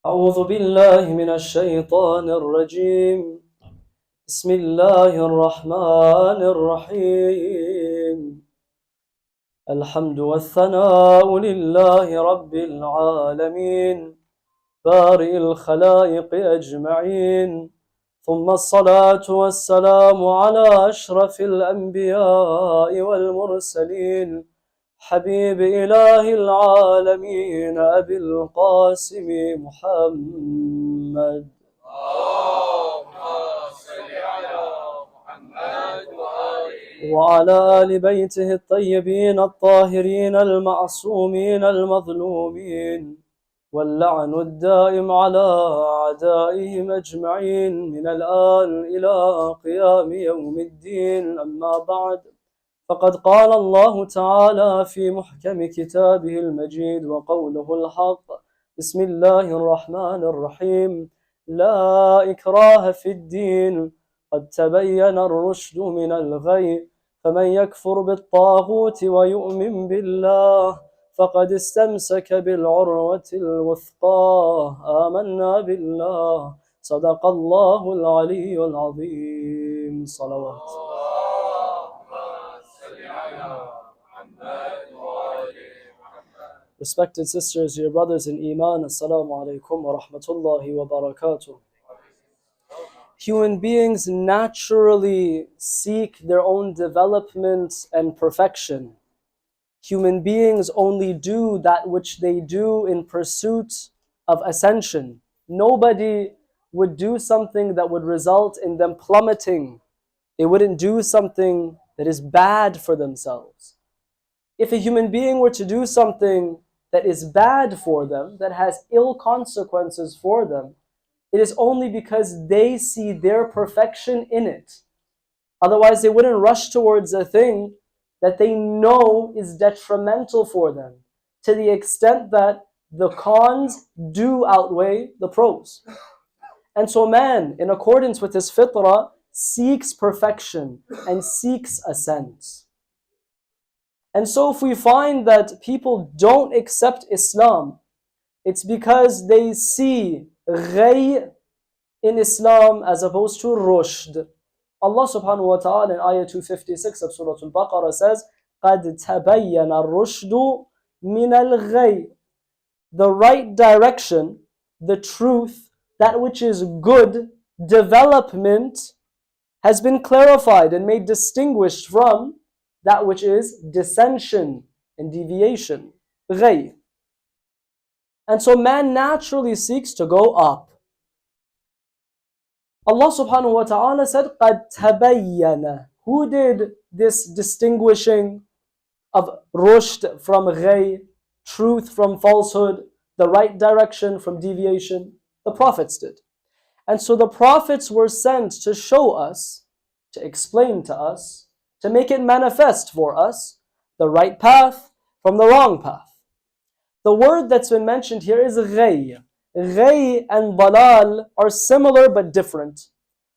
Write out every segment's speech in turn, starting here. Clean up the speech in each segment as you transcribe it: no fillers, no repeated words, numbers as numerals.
أعوذ بالله من الشيطان الرجيم بسم الله الرحمن الرحيم الحمد والثناء لله رب العالمين بارئ الخلائق أجمعين ثم الصلاة والسلام على أشرف الأنبياء والمرسلين حبيب إله العالمين أبي القاسم محمد وعلى آل بيته الطيبين الطاهرين المعصومين المظلومين واللعن الدائم على أعدائهم أجمعين من الآن إلى قيام يوم الدين. أما بعد، فقد قال الله تعالى في محكم كتابه المجيد وقوله الحق: بسم الله الرحمن الرحيم لا إكراه في الدين قد تبين الرشد من الغي فمن يكفر بالطاغوت ويؤمن بالله فقد استمسك بالعروة الوثقى آمنا بالله صدق الله العلي العظيم. صلوات. Respected sisters, dear brothers in Iman, Assalamu alaikum wa rahmatullahi wa barakatuh. Human beings naturally seek their own development and perfection. Human beings only do that which they do in pursuit of ascension. Nobody would do something that would result in them plummeting. They wouldn't do something that is bad for themselves. If a human being were to do something that is bad for them, that has ill consequences for them, it is only because they see their perfection in it. Otherwise, they wouldn't rush towards a thing that they know is detrimental for them, to the extent that the cons do outweigh the pros. And so man, in accordance with his fitrah, seeks perfection and seeks ascent. And so if we find that people don't accept Islam, it's because they see ghay in Islam as opposed to rushd. Allah subhanahu wa ta'ala in ayah 256 of Surah Al-Baqarah says, قَدْ تَبَيَّنَ الرُّشْدُ مِنَ الْغَيِّ. The right direction, the truth, that which is good, development, has been clarified and made distinguished from that which is descension and deviation, ghay. And so man naturally seeks to go up. Allah subhanahu wa ta'ala said, قَدْ تَبَيَّنَ. Who did this distinguishing of rushd from ghay, truth from falsehood, the right direction from deviation? The prophets did. And so the prophets were sent to show us, to explain to us, to make it manifest for us, the right path from the wrong path. The word that's been mentioned here is ghay. Ghay and dalal are similar but different.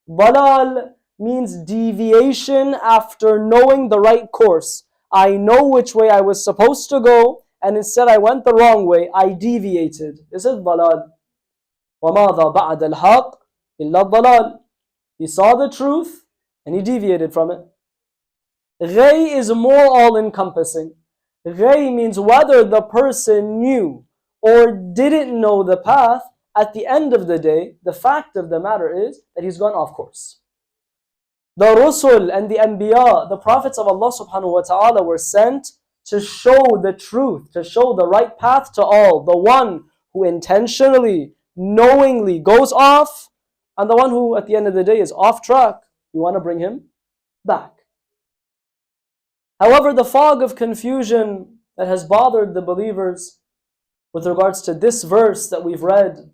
Dalal means deviation after knowing the right course. I know which way I was supposed to go, and instead I went the wrong way. I deviated. This is dalal. وَمَاذَا بَعْدَ الْحَقِّ إِلَّا الضَّلَالِ. He saw the truth and he deviated from it. Ghay is more all-encompassing. Ghay means whether the person knew or didn't know the path, at the end of the day, the fact of the matter is that he's gone off course. The Rusul and the Anbiya, the prophets of Allah subhanahu wa ta'ala, were sent to show the truth, to show the right path to all. The one who intentionally, knowingly goes off, and the one who at the end of the day is off track, we want to bring him back. However, the fog of confusion that has bothered the believers with regards to this verse that we've read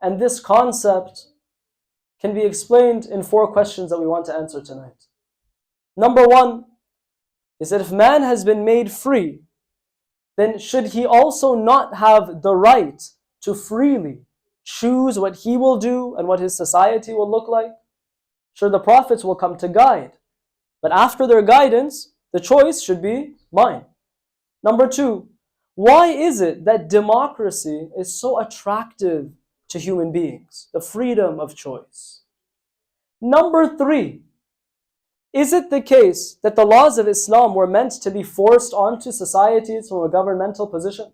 and this concept can be explained in 4 questions that we want to answer tonight. Number 1 is that if man has been made free, then should he also not have the right to freely choose what he will do and what his society will look like? Sure, the prophets will come to guide, but after their guidance, the choice should be mine. Number 2, why is it that democracy is so attractive to human beings, the freedom of choice. Number 3, is it the case that the laws of Islam were meant to be forced onto societies from a governmental position?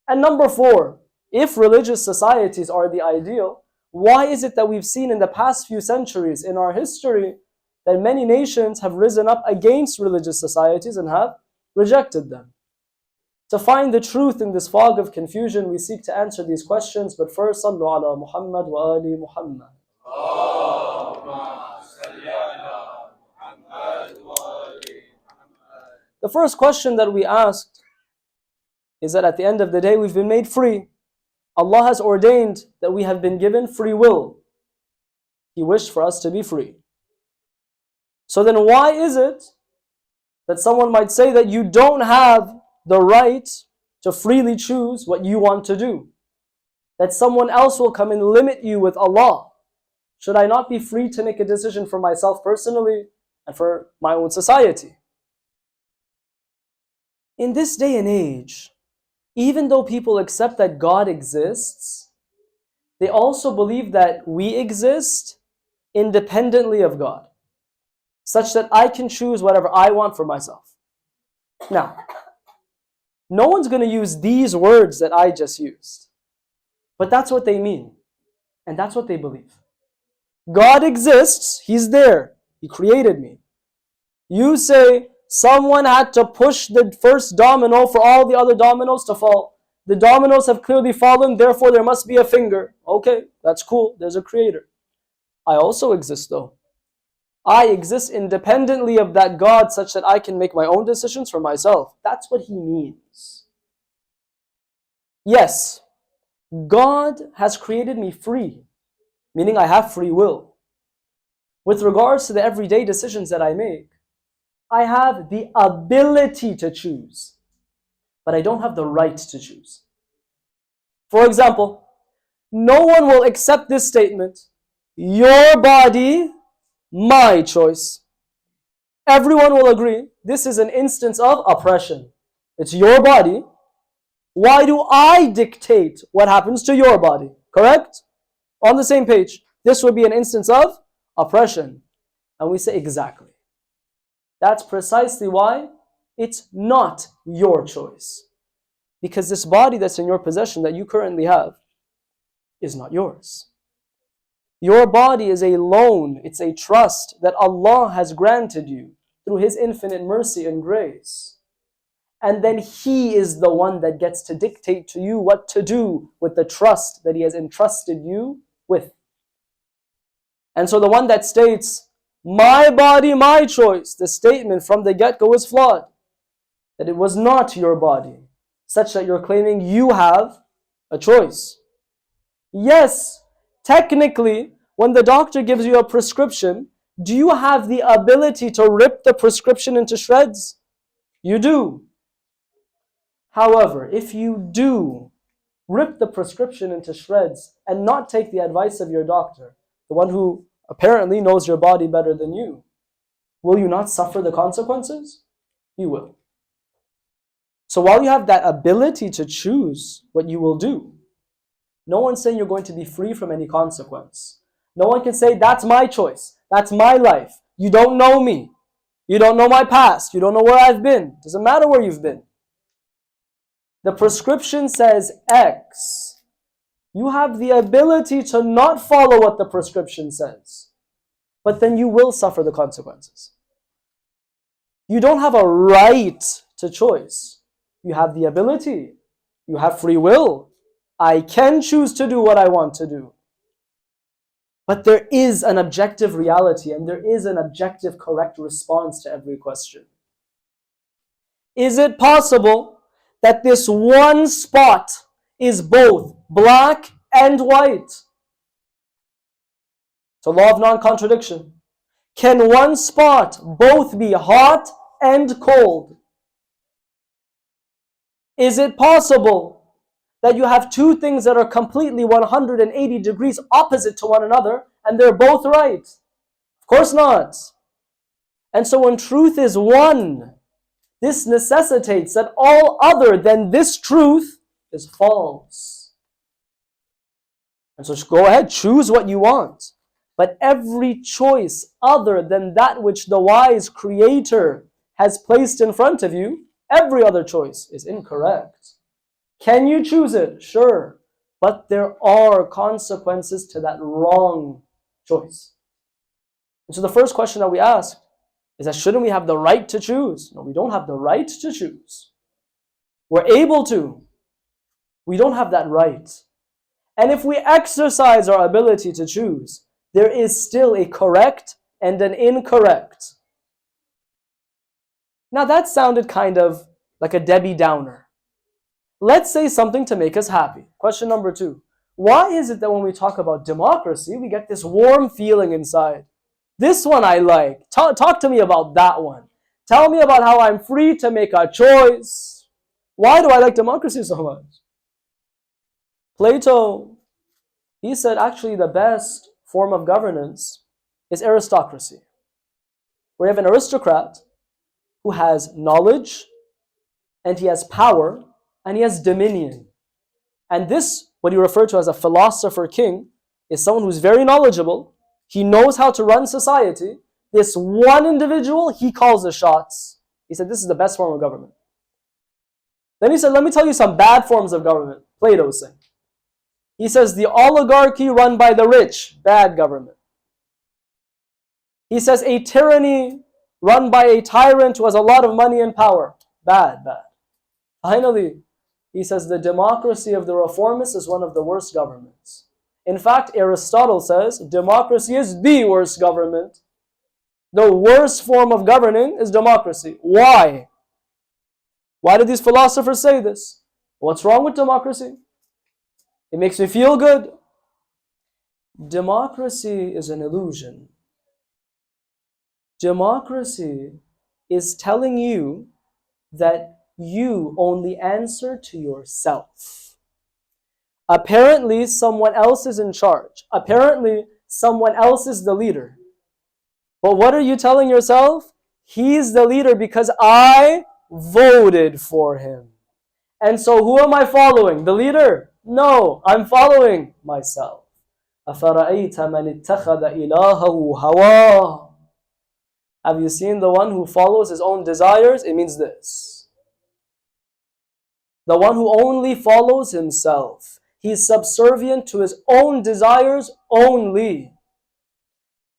And number 4, if religious societies are the ideal, why is it that we've seen in the past few centuries in our history that many nations have risen up against religious societies and have rejected them? To find the truth in this fog of confusion, we seek to answer these questions, but first, Sallu ala Muhammad wa ali Muhammad. The first question that we asked is that at the end of the day, we've been made free. Allah has ordained that we have been given free will. He wished for us to be free. So then why is it that someone might say that you don't have the right to freely choose what you want to do? That someone else will come and limit you with Allah? Should I not be free to make a decision for myself personally and for my own society? In this day and age, even though people accept that God exists, they also believe that we exist independently of God, such that I can choose whatever I want for myself. Now, no one's going to use these words that I just used, but that's what they mean, and that's what they believe. God exists, He's there, He created me. You say, someone had to push the first domino for all the other dominoes to fall. The dominoes have clearly fallen, therefore there must be a finger. Okay, that's cool, there's a creator. I also exist though. I exist independently of that God such that I can make my own decisions for myself. That's what He means. Yes, God has created me free, meaning I have free will. With regards to the everyday decisions that I make, I have the ability to choose, but I don't have the right to choose. For example, no one will accept this statement, your body, my choice. Everyone will agree this is an instance of oppression. It's your body. Why do I dictate what happens to your body? Correct? On the same page. This would be an instance of oppression. And we say exactly. That's precisely why it's not your choice. Because this body that's in your possession that you currently have is not yours. Your body is a loan, it's a trust that Allah has granted you through His infinite mercy and grace. And then He is the one that gets to dictate to you what to do with the trust that He has entrusted you with. And so the one that states, my body, my choice, the statement from the get-go is flawed. That it was not your body, such that you're claiming you have a choice. Yes, technically, when the doctor gives you a prescription, do you have the ability to rip the prescription into shreds? You do. However, if you do rip the prescription into shreds and not take the advice of your doctor, the one who apparently knows your body better than you, will you not suffer the consequences? You will. So while you have that ability to choose what you will do, no one's saying you're going to be free from any consequence. No one can say, that's my choice, that's my life. You don't know me. You don't know my past. You don't know where I've been. Doesn't matter where you've been. The prescription says X. You have the ability to not follow what the prescription says, but then you will suffer the consequences. You don't have a right to choice. You have the ability. You have free will. I can choose to do what I want to do. But there is an objective reality and there is an objective correct response to every question. Is it possible that this one spot is both black and white? It's a law of non-contradiction. Can one spot both be hot and cold? Is it possible that you have two things that are completely 180 degrees opposite to one another and they're both right? Of course not. And so when truth is one, this necessitates that all other than this truth is false. And so go ahead, choose what you want. But every choice other than that which the wise Creator has placed in front of you, every other choice is incorrect. Can you choose it? Sure. But there are consequences to that wrong choice. And so the first question that we ask is that shouldn't we have the right to choose? No, we don't have the right to choose. We're able to. We don't have that right. And if we exercise our ability to choose, there is still a correct and an incorrect. Now that sounded kind of like a Debbie Downer. Let's say something to make us happy. Question number 2. Why is it that when we talk about democracy, we get this warm feeling inside? This one I like. Talk to me about that one. Tell me about how I'm free to make a choice. Why do I like democracy so much? Plato, he said actually the best form of governance is aristocracy, where you have an aristocrat who has knowledge and he has power and he has dominion. And this, what you refer to as a philosopher king, is someone who's very knowledgeable. He knows how to run society. This one individual, he calls the shots. He said, this is the best form of government. Then he said, let me tell you some bad forms of government. Plato was saying. He says, the oligarchy run by the rich, bad government. He says, a tyranny run by a tyrant who has a lot of money and power, bad. Finally, he says, the democracy of the reformists is one of the worst governments. In fact, Aristotle says, democracy is the worst government. The worst form of governing is democracy. Why? Why did these philosophers say this? What's wrong with democracy? It makes me feel good. Democracy is an illusion. Democracy is telling you that you only answer to yourself. Apparently, someone else is in charge. Apparently, someone else is the leader. But what are you telling yourself? He's the leader because I voted for him. And so who am I following? The leader? No, I'm following myself. أَفَرَأَيْتَ مَنِ اتَّخَذَ إِلَهَهُ هَوَاهُ. Have you seen the one who follows his own desires? It means this. The one who only follows himself. He's subservient to his own desires only.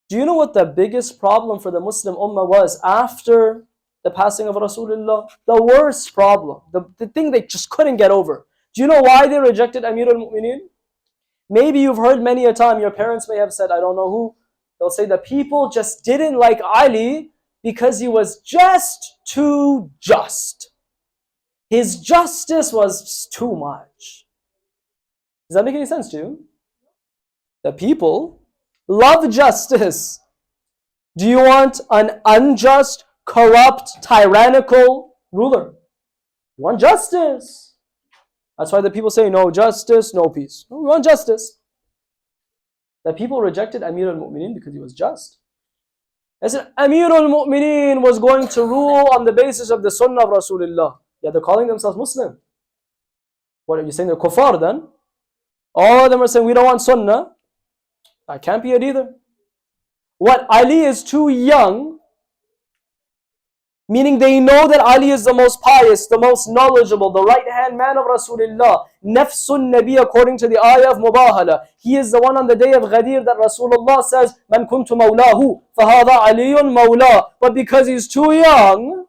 Do you know what the biggest problem for the Muslim Ummah was after the passing of Rasulullah? The worst problem. The thing they just couldn't get over. Do you know why they rejected Amir al-Mu'mineen? Maybe you've heard many a time, your parents may have said, I don't know who, they'll say the people just didn't like Ali because he was just too just. His justice was just too much. Does that make any sense to you? The people love justice. Do you want an unjust, corrupt, tyrannical ruler? You want justice. That's why the people say no justice, no peace. No, we want justice. The people rejected Amir al-Mu'mineen because he was just. They said Amir al-Mu'mineen was going to rule on the basis of the Sunnah of Rasulullah. Yeah, they're calling themselves Muslim. What are you saying? They're kuffar then? All of them are saying we don't want Sunnah. That can't be it either. What? Ali is too young, meaning they know that Ali is the most pious, the most knowledgeable, the right-hand man of Rasulullah. Nafsun Nabi, according to the ayah of Mubahala. He is the one on the day of Ghadir that Rasulullah says, Man kuntu mawlahu, fahada aliyun mawla. But because he's too young,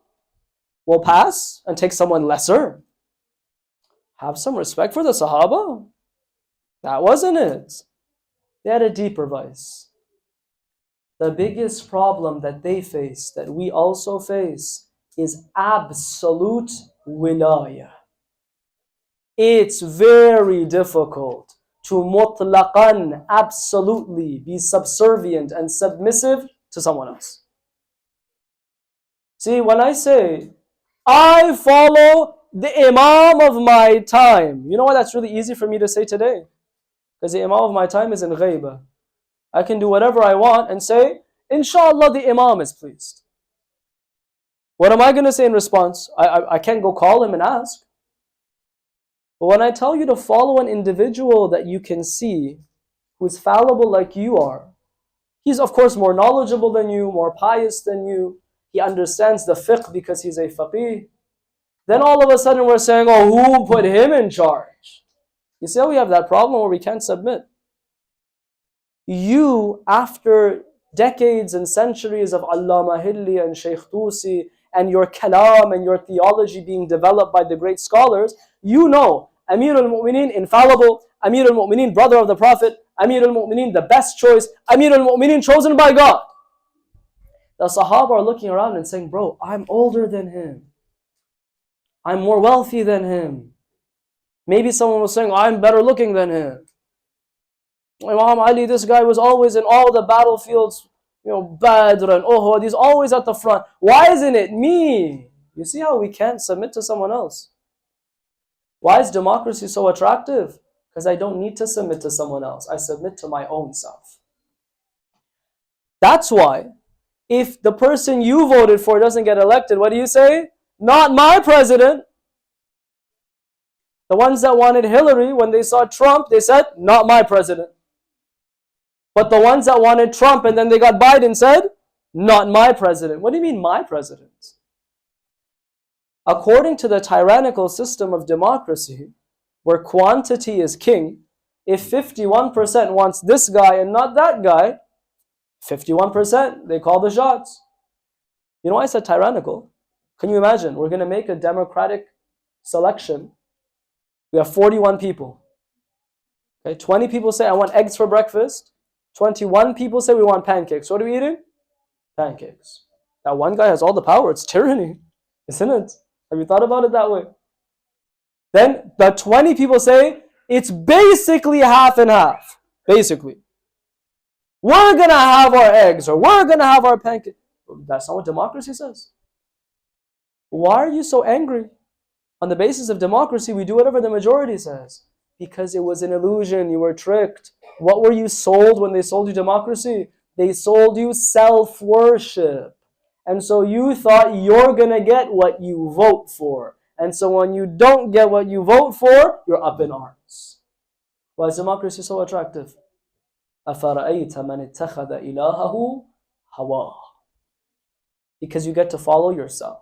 we'll pass and take someone lesser. Have some respect for the Sahaba. That wasn't it. They had a deeper vice. The biggest problem that they face, that we also face, is absolute wilaya. It's very difficult to mutlaqan, absolutely be subservient and submissive to someone else. See, when I say, I follow the Imam of my time, you know why that's really easy for me to say today? Because the Imam of my time is in ghaibah. I can do whatever I want and say, Inshallah, the Imam is pleased. What am I going to say in response? I can't go call him and ask. But when I tell you to follow an individual that you can see who's fallible like you are. He's of course more knowledgeable than you, more pious than you. He understands the fiqh because he's a faqih. Then all of a sudden we're saying, oh, who put him in charge? You see how we have that problem where we can't submit? You, after decades and centuries of Allama Hilli and Sheikh Tusi and your kalam and your theology being developed by the great scholars, you know Amir al-Mu'mineen infallible, Amir al-Mu'mineen brother of the Prophet, Amir al-Mu'mineen the best choice, Amir al-Mu'mineen chosen by God. The Sahaba are looking around and saying, bro, I'm older than him. I'm more wealthy than him. Maybe someone was saying, I'm better looking than him. Imam Ali, this guy was always in all the battlefields, Badr and Uhud, he's always at the front. Why isn't it me? You see how we can't submit to someone else? Why is democracy so attractive? Because I don't need to submit to someone else. I submit to my own self. That's why, if the person you voted for doesn't get elected, what do you say? Not my president. The ones that wanted Hillary, when they saw Trump, they said, not my president. But the ones that wanted Trump and then they got Biden said, not my president. What do you mean, my president? According to the tyrannical system of democracy, where quantity is king, if 51% wants this guy and not that guy, 51%, they call the shots. You know why I said tyrannical? Can you imagine? We're going to make a democratic selection. We have 41 people. Okay, 20 people say, I want eggs for breakfast. 21 people say, we want pancakes. What are we eating? Pancakes. That one guy has all the power. It's tyranny, isn't it? Have you thought about it that way? Then the 20 people say, it's basically half and half. Basically. We're going to have our eggs, or we're going to have our pancakes. That's not what democracy says. Why are you so angry? On the basis of democracy, we do whatever the majority says. Because it was an illusion, you were tricked. What were you sold when they sold you democracy? They sold you self-worship. And so you thought you're going to get what you vote for. And so when you don't get what you vote for, you're up in arms. Why is democracy so attractive? أَفَرَأَيْتَ مَنِ اتَّخَذَ إِلَهَهُ هَوَاهُ. Because you get to follow yourself.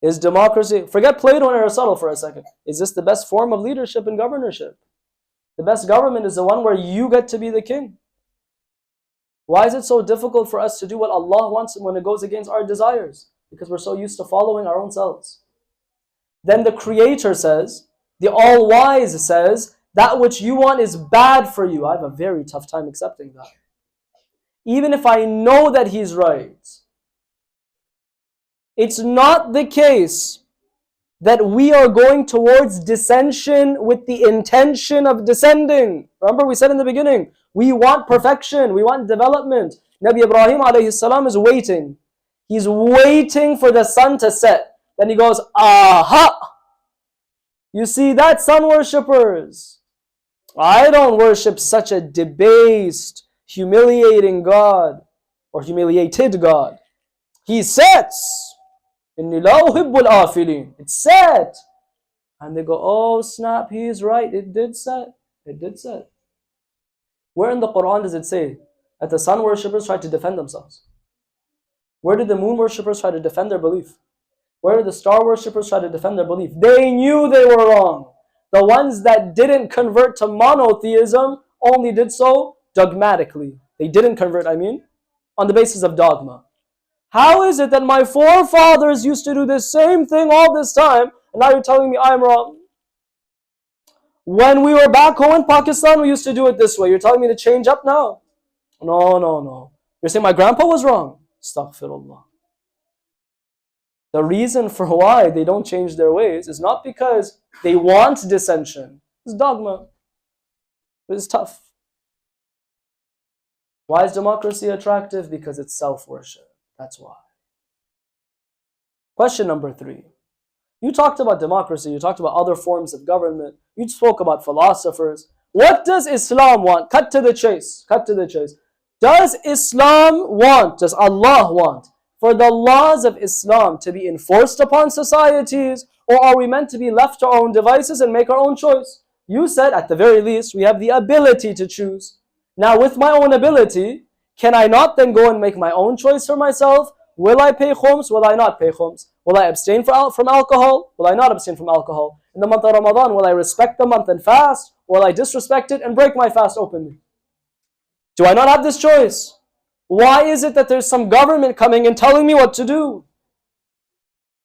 Is democracy, forget Plato and Aristotle for a second. Is this the best form of leadership and governorship? The best government is the one where you get to be the king. Why is it so difficult for us to do what Allah wants when it goes against our desires? Because we're so used to following our own selves. Then the Creator says, the All-Wise says, that which you want is bad for you. I have a very tough time accepting that. Even if I know that He's right. It's not the case that we are going towards descension with the intention of descending. Remember we said in the beginning, we want perfection, we want development. Nabi Ibrahim alayhi salam is waiting. He's waiting for the sun to set. Then he goes, aha! You see that, sun worshippers? I don't worship such a debased, humiliating God, or humiliated God. He sets. إِنِّي لَا أُحِبُّ الْآفِلِينَ. It's set. And they go, oh snap, he is right. It did set. It did set. Where in the Quran does it say that the sun worshippers tried to defend themselves? Where did the moon worshippers try to defend their belief? Where did the star worshippers try to defend their belief? They knew they were wrong. The ones that didn't convert to monotheism only did so dogmatically. They didn't convert, on the basis of dogma. How is it that my forefathers used to do the same thing all this time, and now you're telling me I'm wrong? When we were back home in Pakistan, we used to do it this way. You're telling me to change up now? No. You're saying my grandpa was wrong? Astaghfirullah. The reason for why they don't change their ways is not because they want dissension. It's dogma. It's tough. Why is democracy attractive? Because it's self-worship. That's why. Question number 3. You talked about democracy, you talked about other forms of government, you spoke about philosophers. What does Islam want? Cut to the chase. Cut to the chase. Does Islam want, does Allah want, for the laws of Islam to be enforced upon societies, or are we meant to be left to our own devices and make our own choice? You said at the very least we have the ability to choose. Now with my own ability, can I not then go and make my own choice for myself? Will I pay khums? Will I not pay khums? Will I abstain from alcohol? Will I not abstain from alcohol? In the month of Ramadan, will I respect the month and fast? Or will I disrespect it and break my fast openly? Do I not have this choice? Why is it that there's some government coming and telling me what to do?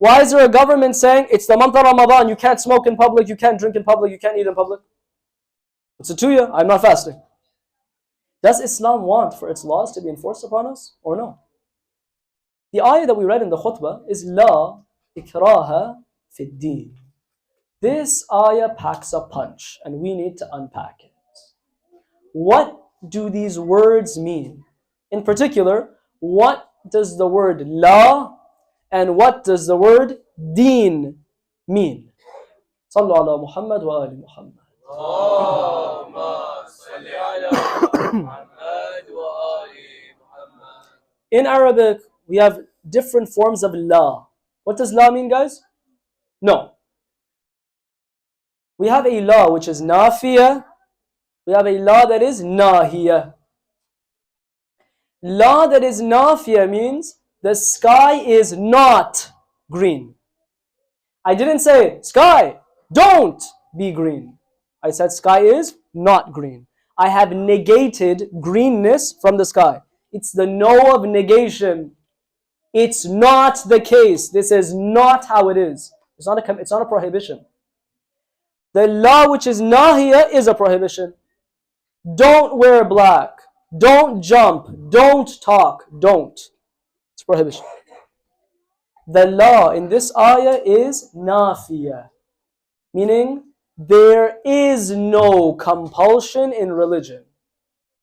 Why is there a government saying, it's the month of Ramadan, you can't smoke in public, you can't drink in public, you can't eat in public? What's it to you? I'm not fasting. Does Islam want for its laws to be enforced upon us or no? The ayah that we read in the khutbah is La ikraha fi din. This ayah packs a punch and we need to unpack it. What do these words mean? In particular, what does the word La and what does the word Deen mean? Sallu ala Muhammad wa ali Muhammad. In Arabic, we have different forms of La. What does La mean, guys? No. We have a La which is Nafiya. We have a La that is Nahiya. La that is Nafiya means the sky is not green. I didn't say, sky, don't be green. I said sky is not green. I have negated greenness from the sky. It's the no of negation. It's not the case. This is not how it is. It's not a prohibition. The La which is Nahiya is a prohibition. Don't wear black. Don't jump. Don't talk. Don't. It's prohibition. The law in this ayah is nafiya, meaning there is no compulsion in religion.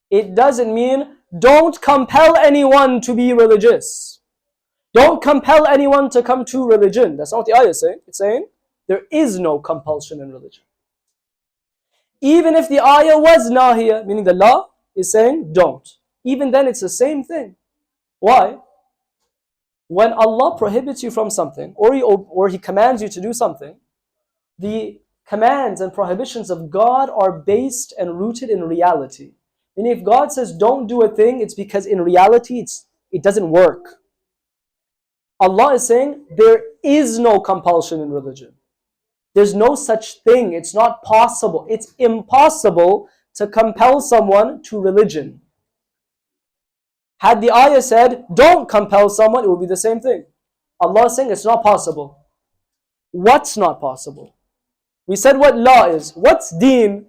It doesn't mean don't compel anyone to be religious. Don't compel anyone to come to religion. That's not what the ayah is saying. It's saying there is no compulsion in religion. Even if the ayah was nahiya, meaning the law is saying don't. Even then it's the same thing. Why? When Allah prohibits you from something, or He commands you to do something, the commands and prohibitions of God are based and rooted in reality. And if God says don't do a thing, it's because in reality it doesn't work. Allah is saying there is no compulsion in religion. There's no such thing. It's not possible. It's impossible to compel someone to religion. Had the ayah said, don't compel someone, it would be the same thing. Allah is saying it's not possible. What's not possible? We said what law is. What's deen?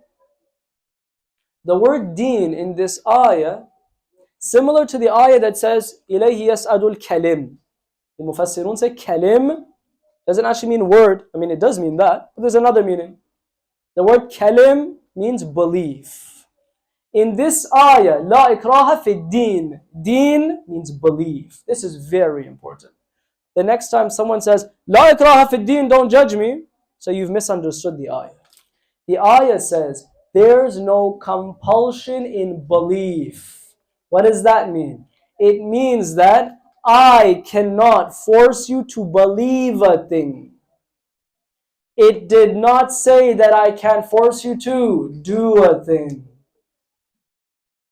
The word deen in this ayah, similar to the ayah that says, إِلَيْهِ يَسْأَدُ الْكَلِمِ. The Mufassirun say kalim doesn't actually mean word. I mean, it does mean that, but there's another meaning. The word kalim means belief. In this ayah, la ikraha fi din. Deen means belief. This is very important. The next time someone says, la ikraha fi din, don't judge me, so you've misunderstood the ayah. The ayah says, there's no compulsion in belief. What does that mean? It means that I cannot force you to believe a thing. It did not say that I can't force you to do a thing.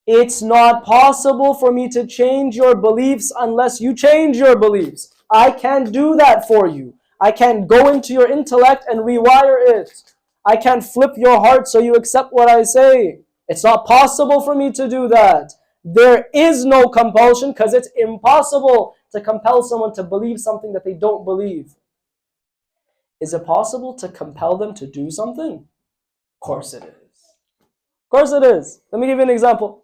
It's not possible for me to change your beliefs unless you change your beliefs. I can't do that for you. I can't go into your intellect and rewire it. I can't flip your heart so you accept what I say. It's not possible for me to do that. There is no compulsion because it's impossible to compel someone to believe something that they don't believe. Is it possible to compel them to do something? Of course it is. Of course it is. Let me give you an example.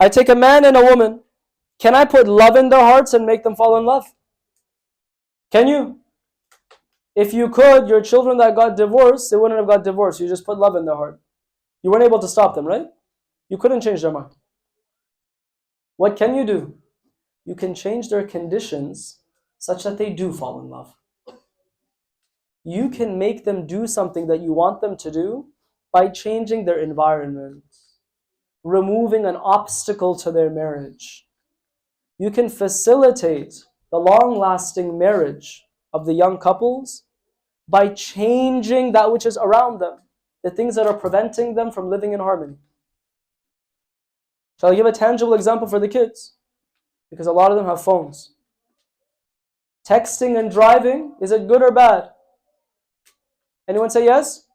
I take a man and a woman. Can I put love in their hearts and make them fall in love? Can you? If you could, your children that got divorced, they wouldn't have got divorced. You just put love in their heart. You weren't able to stop them, right? You couldn't change their mind. What can you do? You can change their conditions such that they do fall in love. You can make them do something that you want them to do by changing their environment, removing an obstacle to their marriage. You can facilitate the long-lasting marriage of the young couples by changing that which is around them, the things that are preventing them from living in harmony. Shall I give a tangible example for the kids? Because a lot of them have phones. Texting and driving, is it good or bad? Anyone say yes?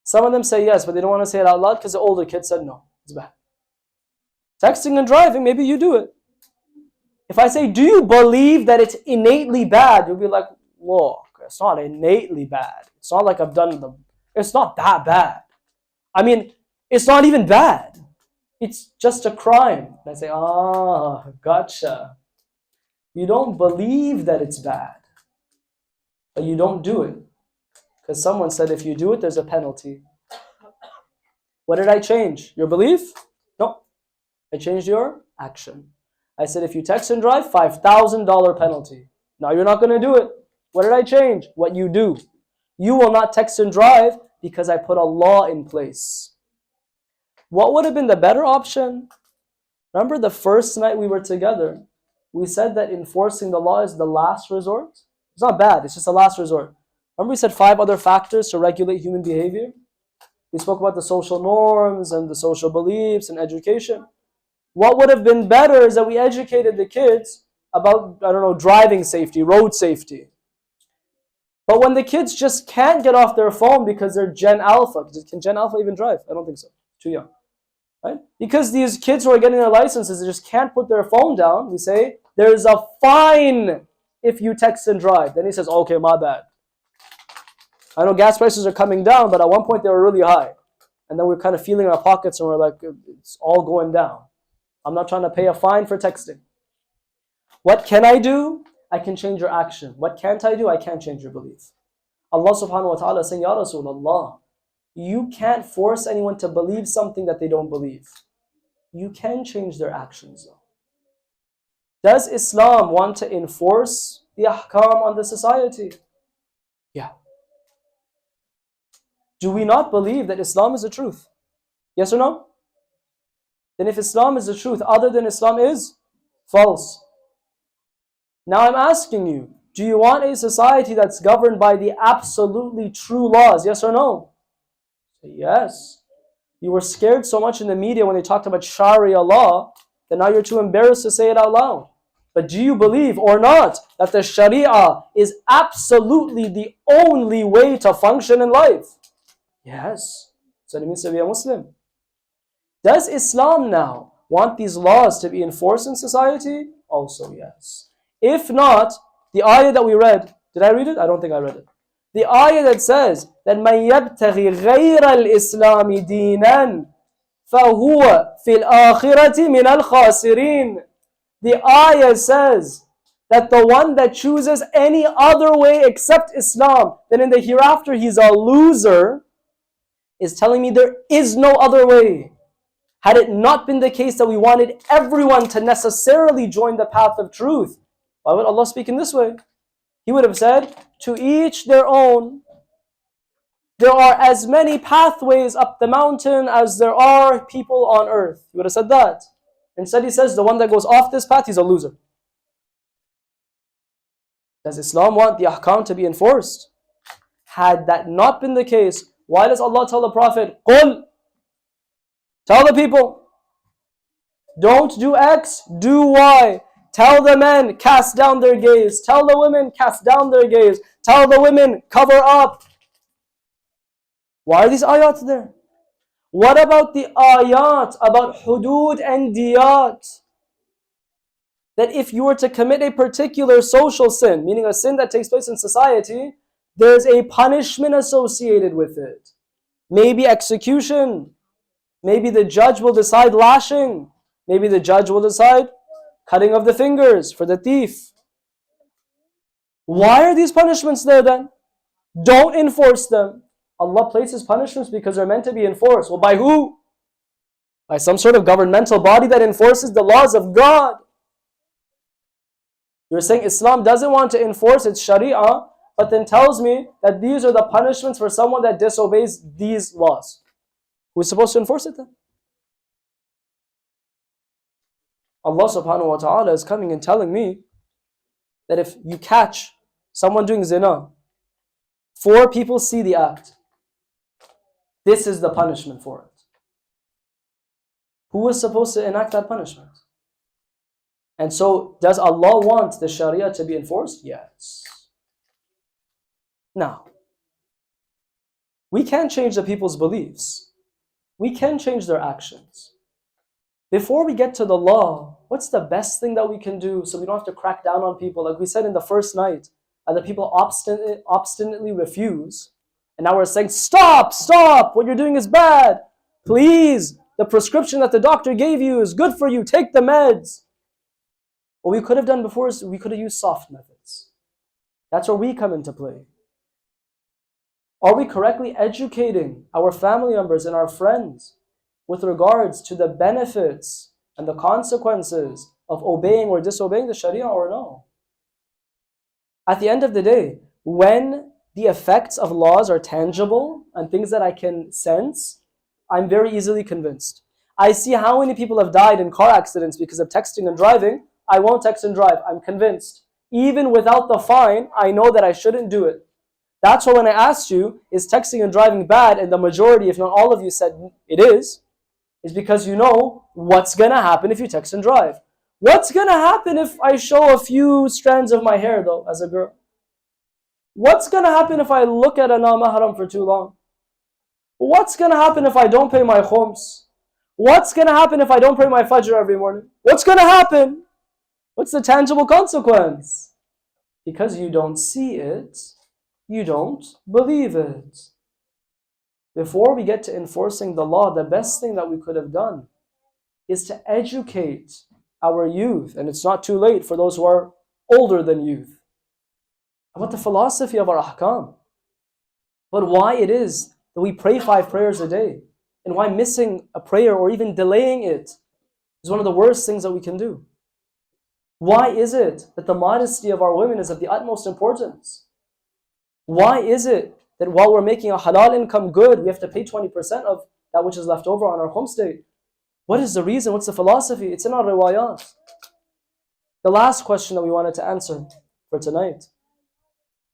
Some of them say yes, but they don't want to say it out loud because the older kids said no, it's bad. Texting and driving, maybe you do it. If I say, do you believe that it's innately bad? You'll be like, whoa, it's not innately bad. It's not like I've done them. It's not that bad. I mean, it's not even bad. It's just a crime. And I say, gotcha. You don't believe that it's bad, but you don't do it. Because someone said if you do it, there's a penalty. What did I change? Your belief? No. I changed your action. I said if you text and drive, $5,000 penalty. Now you're not going to do it. What did I change? What you do. You will not text and drive because I put a law in place. What would have been the better option? Remember the first night we were together, we said that enforcing the law is the last resort? It's not bad, it's just the last resort. Remember we said 5 other factors to regulate human behavior? We spoke about the social norms and the social beliefs and education. What would have been better is that we educated the kids about, driving safety, road safety. But when the kids just can't get off their phone because they're Gen Alpha, can Gen Alpha even drive? I don't think so, too young. Right? Because these kids who are getting their licenses, they just can't put their phone down. We say, there's a fine if you text and drive. Then he says, okay, my bad. I know gas prices are coming down, but at one point they were really high. And then we're kind of feeling our pockets and we're like, it's all going down. I'm not trying to pay a fine for texting. What can I do? I can change your action. What can't I do? I can't change your belief. Allah subhanahu wa ta'ala is saying, Ya Rasulullah, you can't force anyone to believe something that they don't believe. You can change their actions though. Does Islam want to enforce the ahkam on the society? Yeah. Do we not believe that Islam is the truth? Yes or no? Then if Islam is the truth, other than Islam is false. Now I'm asking you, do you want a society that's governed by the absolutely true laws? Yes or no? Yes. You were scared so much in the media when they talked about Sharia law that now you're too embarrassed to say it out loud. But do you believe or not that the Sharia is absolutely the only way to function in life? Yes. So it means to be a Muslim. Does Islam now want these laws to be enforced in society? Also yes. If not, the ayah that we read, did I read it? I don't think I read it. The ayah that says that مَنْ يَبْتَغِي غَيْرَ الْإِسْلَامِ دِينًا فَهُوَ فِي الْآخِرَةِ مِنَ الْخَاسِرِينَ. The ayah says that the one that chooses any other way except Islam, then in the hereafter he's a loser, is telling me there is no other way. Had it not been the case that we wanted everyone to necessarily join the path of truth, why would Allah speak in this way? He would have said, to each their own. There are as many pathways up the mountain as there are people on earth. He would have said that. Instead he says, the one that goes off this path, he's a loser. Does Islam want the ahkam to be enforced? Had that not been the case, why does Allah tell the Prophet, قُلْ, tell the people, don't do X, do Y. Tell the men, cast down their gaze. Tell the women, cast down their gaze. Tell the women, cover up. Why are these ayat there? What about the ayat about hudud and diyat? That if you were to commit a particular social sin, meaning a sin that takes place in society, there's a punishment associated with it. Maybe execution. Maybe the judge will decide lashing. Maybe the judge will decide cutting of the fingers for the thief. Why are these punishments there then? Don't enforce them. Allah places punishments because they're meant to be enforced. Well, by who? By some sort of governmental body that enforces the laws of God. You're saying Islam doesn't want to enforce its Sharia, but then tells me that these are the punishments for someone that disobeys these laws. Who's supposed to enforce it then? Allah subhanahu wa ta'ala is coming and telling me that if you catch someone doing zina, 4 people see the act. This is the punishment for it. Who was supposed to enact that punishment? And so, does Allah want the Sharia to be enforced? Yes. Now, we can't change the people's beliefs. We can change their actions. Before we get to the law, what's the best thing that we can do so we don't have to crack down on people? Like we said in the first night, and the people obstinately refuse. And now we're saying, stop, what you're doing is bad. Please, the prescription that the doctor gave you is good for you, take the meds. What we could have done before is we could have used soft methods. That's where we come into play. Are we correctly educating our family members and our friends with regards to the benefits and the consequences of obeying or disobeying the Sharia or no? At the end of the day, when the effects of laws are tangible and things that I can sense, I'm very easily convinced. I see how many people have died in car accidents because of texting and driving. I won't text and drive. I'm convinced. Even without the fine, I know that I shouldn't do it. That's why when I asked you, is texting and driving bad? And the majority, if not all of you, said it is because you know what's going to happen if you text and drive. What's going to happen if I show a few strands of my hair, though, as a girl? What's going to happen if I look at a na-mahram for too long? What's going to happen if I don't pay my khums? What's going to happen if I don't pray my fajr every morning? What's going to happen? What's the tangible consequence? Because you don't see it, you don't believe it. Before we get to enforcing the law, the best thing that we could have done is to educate our youth, and it's not too late for those who are older than youth, about the philosophy of our ahkam, but why it is that we pray 5 prayers a day, and why missing a prayer or even delaying it is one of the worst things that we can do. Why is it that the modesty of our women is of the utmost importance? Why is it that while we're making a halal income good, we have to pay 20% of that which is left over on our homestay? What is the reason? What's the philosophy? It's in our riwayat. The last question that we wanted to answer for tonight,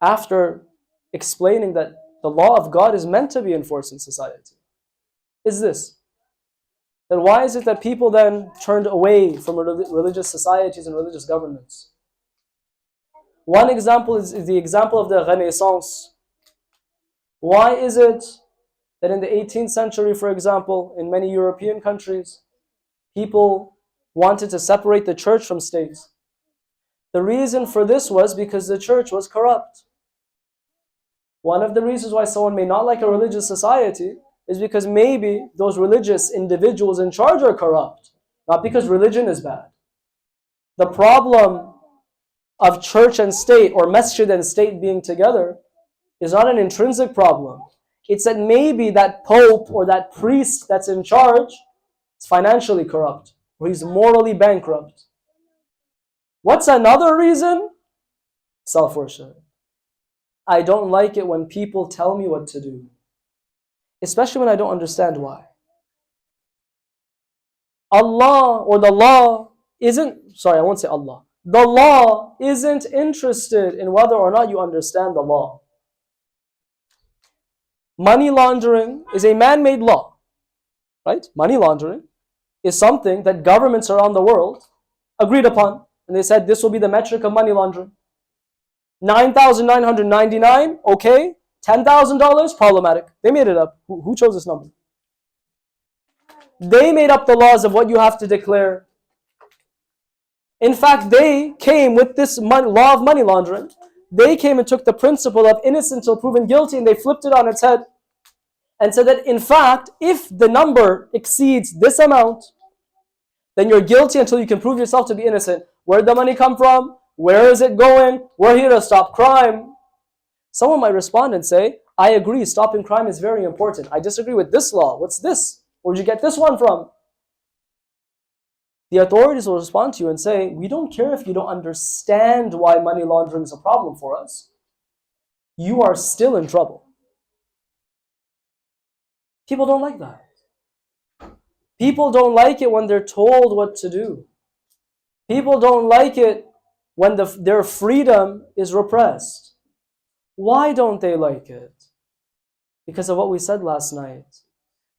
after explaining that the law of God is meant to be enforced in society, is this: then why is it that people then turned away from religious societies and religious governments? One example is the example of the Renaissance. Why is it that in the 18th century, for example, in many European countries, people wanted to separate the church from state? The reason for this was because the church was corrupt. One of the reasons why someone may not like a religious society is because maybe those religious individuals in charge are corrupt, not because religion is bad. The problem of church and state, or masjid and state being together, is not an intrinsic problem. It's that maybe that pope or that priest that's in charge is financially corrupt, or he's morally bankrupt. What's another reason? Self-worship. I don't like it when people tell me what to do, especially when I don't understand why. Allah, or the law, I won't say Allah. The law isn't interested in whether or not you understand the law. Money laundering is a man-made law, right? Money laundering is something that governments around the world agreed upon, and they said this will be the metric of money laundering. 9,999, okay. $10,000, problematic. They made it up. Who chose this number? They made up the laws of what you have to declare. In fact, they came with this law of money laundering. They came and took the principle of innocent till proven guilty, and they flipped it on its head and said that, in fact, if the number exceeds this amount, then you're guilty until you can prove yourself to be innocent. Where'd the money come from? Where is it going? We're here to stop crime. Someone might respond and say, I agree, stopping crime is very important. I disagree with this law. What's this? Where'd you get this one from? The authorities will respond to you and say, we don't care if you don't understand why money laundering is a problem for us. You are still in trouble. People don't like that. People don't like it when they're told what to do. People don't like it when their freedom is repressed. Why don't they like it? Because of what we said last night.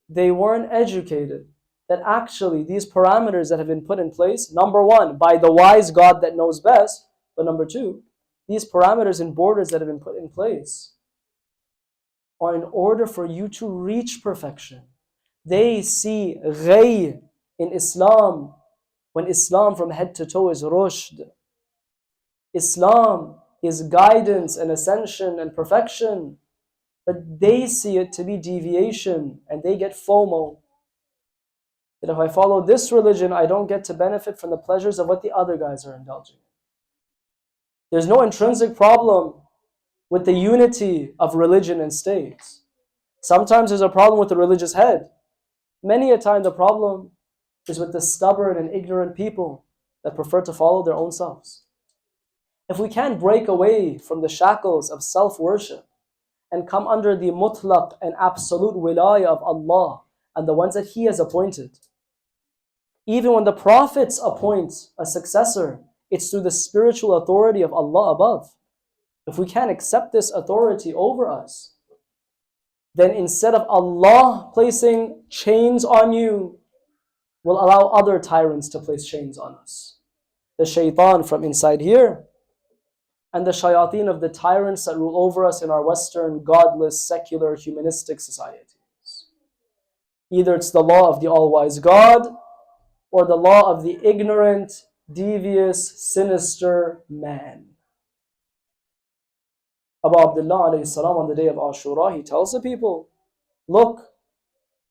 They weren't educated that actually these parameters that have been put in place, number one, by the wise God that knows best, but number two, these parameters and borders that have been put in place are in order for you to reach perfection. They see ghay in Islam, when Islam from head to toe is rushd. Islam is guidance and ascension and perfection, but they see it to be deviation, and they get FOMO. That if I follow this religion, I don't get to benefit from the pleasures of what the other guys are indulging in. There's no intrinsic problem with the unity of religion and states. Sometimes there's a problem with the religious head. Many a time the problem is with the stubborn and ignorant people that prefer to follow their own selves. If we can't break away from the shackles of self-worship and come under the mutlaq and absolute wilayah of Allah and the ones that He has appointed, even when the prophets appoint a successor, it's through the spiritual authority of Allah above. If we can't accept this authority over us, then instead of Allah placing chains on you, we'll allow other tyrants to place chains on us. The shaitan from inside here, and the shayateen of the tyrants that rule over us in our Western, godless, secular, humanistic societies. Either it's the law of the all-wise God, or the law of the ignorant, devious, sinister man. Abu Abdullah alayhi salam on the day of Ashura, he tells the people, look,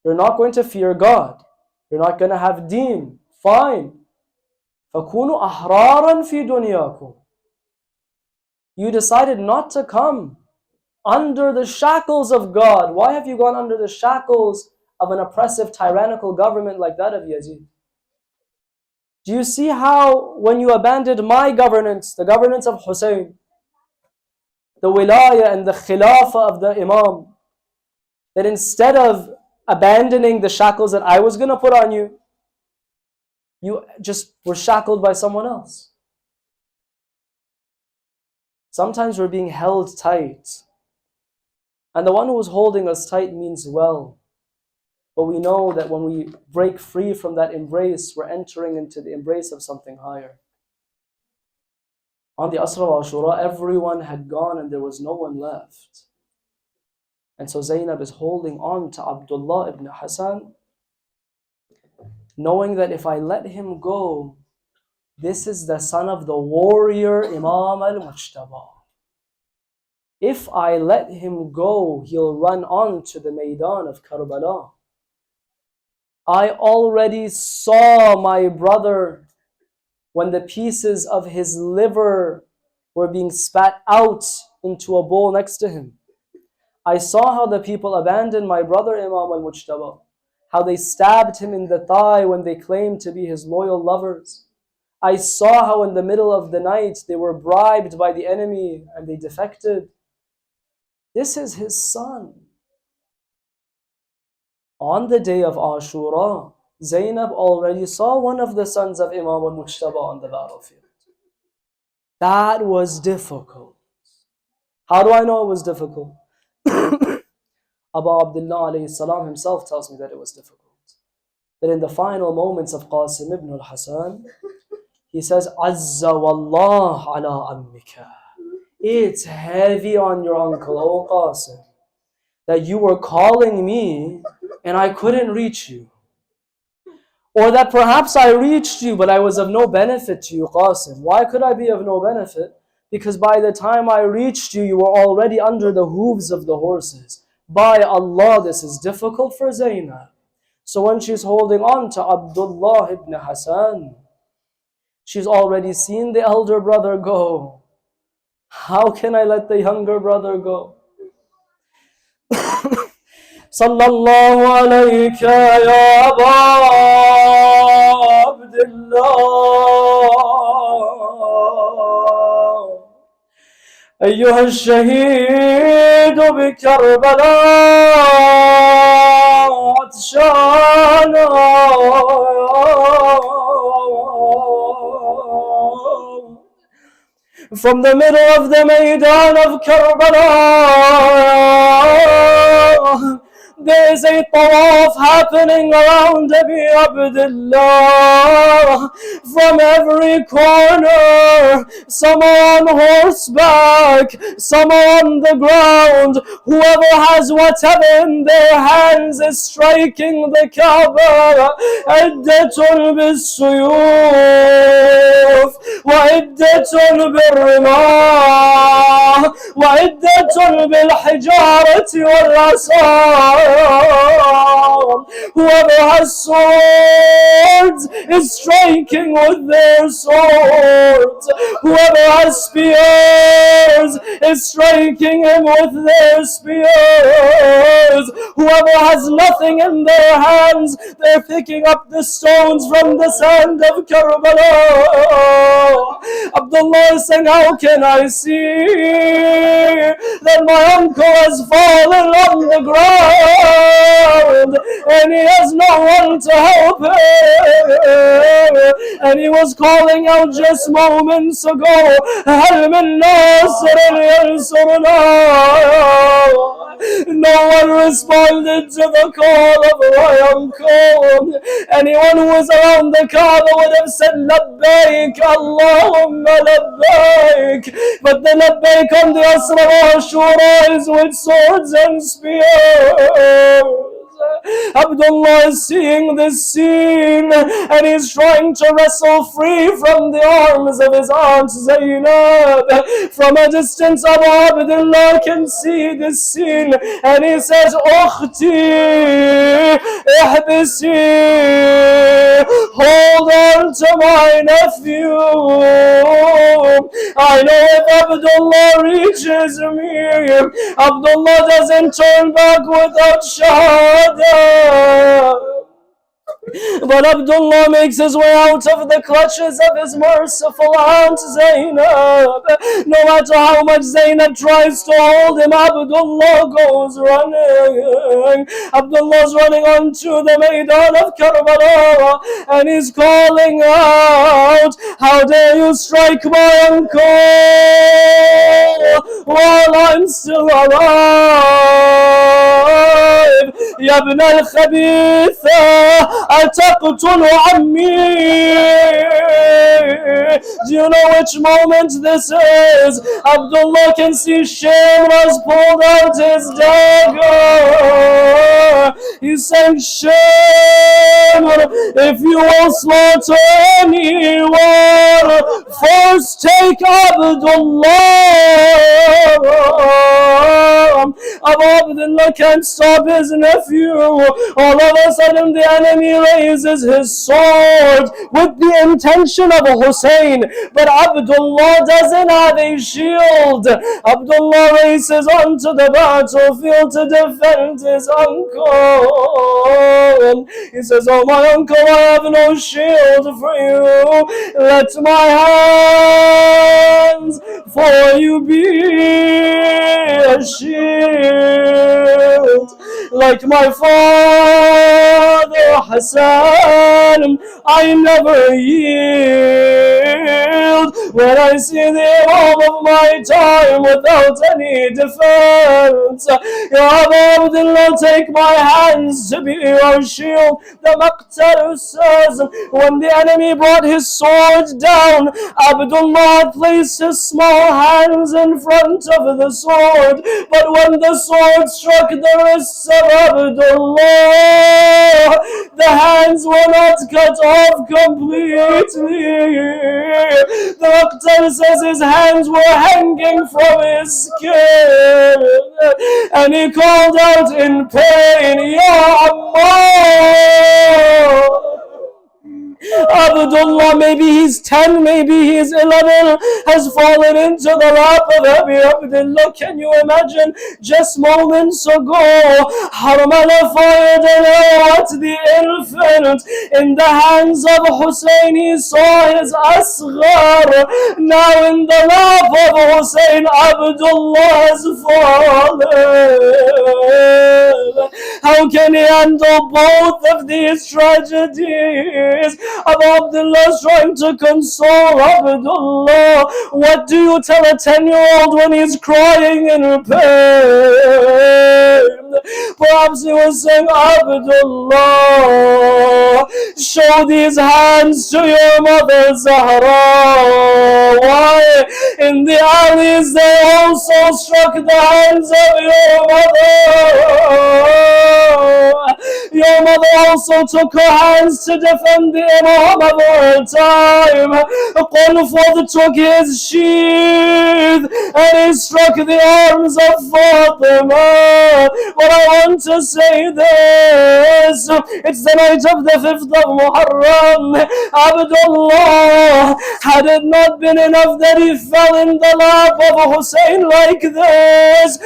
you're not going to fear God. You're not going to have deen. Fine. فَكُونُوا أَحْرَارًا فِي دُنْيَاكُمْ. You decided not to come under the shackles of God. Why have you gone under the shackles of an oppressive, tyrannical government like that of Yazid? Do you see how when you abandoned my governance, the governance of Hussein, the wilayah and the khilafah of the Imam, that instead of abandoning the shackles that I was going to put on you, you just were shackled by someone else? Sometimes we're being held tight. And the one who is holding us tight means well. But we know that when we break free from that embrace, we're entering into the embrace of something higher. On the Ashra-e-Ashura, everyone had gone and there was no one left. And so Zainab is holding on to Abdullah ibn Hassan, knowing that if I let him go, this is the son of the warrior Imam al-Mujtaba. If I let him go, he'll run on to the Maidan of Karbala. I already saw my brother when the pieces of his liver were being spat out into a bowl next to him. I saw how the people abandoned my brother Imam al-Mujtaba, how they stabbed him in the thigh when they claimed to be his loyal lovers. I saw how in the middle of the night they were bribed by the enemy and they defected. This is his son. On the day of Ashura, Zainab already saw one of the sons of Imam al-Mujtaba on the battlefield. That was difficult. How do I know it was difficult? Abu Abdullah alayhi salam himself tells me that it was difficult. That in the final moments of Qasim ibn al-Hasan, he says, Azza wallah ala ammika. It's heavy on your uncle, O Qasim, that you were calling me and I couldn't reach you. Or that perhaps I reached you, but I was of no benefit to you, Qasim. Why could I be of no benefit? Because by the time I reached you, you were already under the hooves of the horses. By Allah, this is difficult for Zainab. So when she's holding on to Abdullah ibn Hassan, she's already seen the elder brother go. How can I let the younger brother go? Sallallahu alayka ya Aba Abdullah أيها الشهيد بكربلاء عطشانا from the middle of the Maidan of Karbala, there is a tawaf happening around Abi Abdullah. From every corner, some are on horseback, some are on the ground. Whoever has whatever in their hands is striking the Kaaba. عدة بالسيوف وعدة بالرماح وعدة بالحجارة والعصا. Whoever has swords is striking with their swords. Whoever has spears is striking him with their spears. Whoever has nothing in their hands, they're picking up the stones from the sand of Karbala. Abdullah is saying, how can I see that my uncle has fallen on the ground and he has no one to help him? And he was calling out just moments ago, هل من ناصر ينصرنا? No one responded to the call of my uncle. Anyone who was around the Kaaba would have said, Labbaik, Allahumma Labbaik. But the Labbaik on the Ashra-e-Muharram is with swords and spears. Abdullah is seeing this scene and he's trying to wrestle free from the arms of his aunt Zainab. From a distance, Abu Abdullah can see this scene and he says, Ukhti, ihbisi, hold on to my nephew. I know if Abdullah reaches me, Abdullah doesn't turn back without shahada. But Abdullah makes his way out of the clutches of his merciful aunt Zainab. No matter how much Zainab tries to hold him, Abdullah goes running. Abdullah's running onto the Maidan of Karbala and he's calling out, how dare you strike my uncle while I'm still alive? يا ابن الخبيثة أتقتل عمي. Do you know which moment this is? Abdullah can see Shem has pulled out his dagger. He's saying, Shem, if you will slaughter anyone, first take Abdullah. Abu Abdullah can't stop his nephew. All of a sudden the enemy raises his sword with the intention of Hussein, but Abdullah doesn't have a shield. Abdullah races onto the battlefield to defend his uncle. He says, oh my uncle, I have no shield for you. Let my hands for you be a shield. Like my father Hassan, I never yield. When I see the imam of my time without any defense, Ya Abu Abdullah, take my hands to be your shield. The Maqtal says, when the enemy brought his sword down, Abdullah placed his small hands in front of the sword, but when the sword struck the wrists of Abdullah, the hands were not cut off completely. The Maqtal says his hands were hanging from his skin, and he called out in pain, Ya Allah. Abdullah, maybe he's 10, maybe he's 11, has fallen into the lap of Abi Abdullah. Can you imagine? Just moments ago, Harmala fired an arrow at the infant. In the hands of Hussein, he saw his asghar. Now in the lap of Hussein, Abdullah has fallen. How can he handle both of these tragedies? Abu Abdullah's trying to console Abdullah. What do you tell a 10-year-old when he's crying in pain? Perhaps he was saying, Abdullah, show these hands to your mother Zahra. Why? In the alleys they also struck the hands of your mother. Your mother also took her hands to defend the Imam of her time. Qunfud took his sheath and he struck the arms of Fatima. But I want to say this, it's the night of the 5th of Muharram. Abdullah, had it not been enough that he fell in the lap of Hussein like this,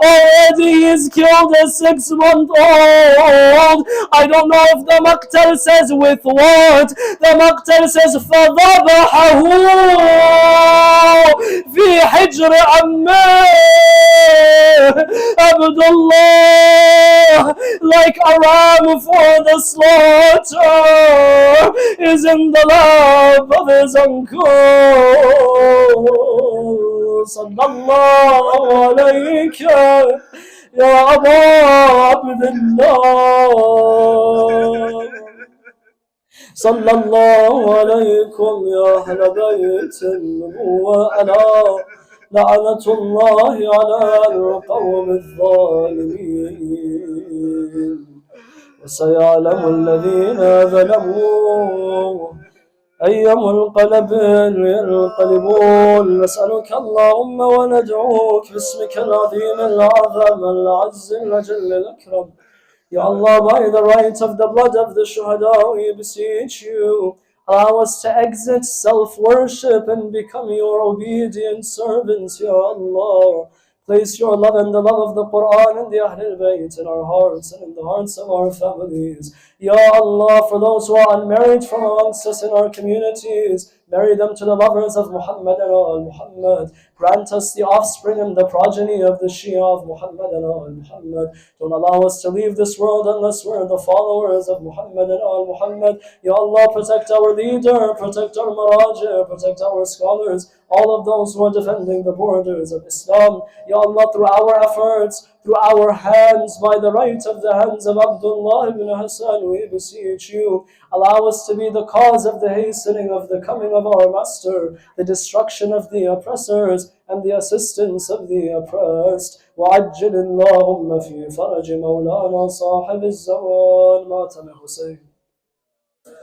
already he's killed a 6-month-old. I don't know if the Maqtal says with what. The Maqtal says فَضَبَحَهُ فِي حِجْرِ عَمَّهِ. Abdullah, like a ram for the slaughter, is in the lap of his uncle. Sallallahu alayka ya Abu Abdullah. Sallallahu alaykum ya ahla bayt al-nubuwwa ala la'natullahi ala al-qawm al-zalimin. وسيعلم الذين ظلموا أي منقلب ينقلبون. نسألك اللهم وندعوك باسمك العظيم الأعظم العز الأجل الأكرم. Ya Allah, by the right of the blood of the shuhada, we beseech you, allow us to exit self-worship and become your obedient servants, Ya Allah. Place your love and the love of the Quran and the Ahlul Bayt in our hearts and in the hearts of our families. Ya Allah, for those who are unmarried from amongst us in our communities, marry them to the lovers of Muhammad and all Muhammad. Grant us the offspring and the progeny of the Shia of Muhammad and all Muhammad. Don't allow us to leave this world unless we're the followers of Muhammad and all Muhammad. Ya Allah, protect our leader, protect our marajah, protect our scholars, all of those who are defending the borders of Islam. Ya Allah, through our efforts, through our hands, by the right of the hands of Abdullah ibn Hassan, we beseech you, allow us to be the cause of the hastening of the coming of our Master, the destruction of the oppressors, and the assistance of the oppressed. وعجل اللهم في فرج مولانا صاحب الزمان ماتم حسين.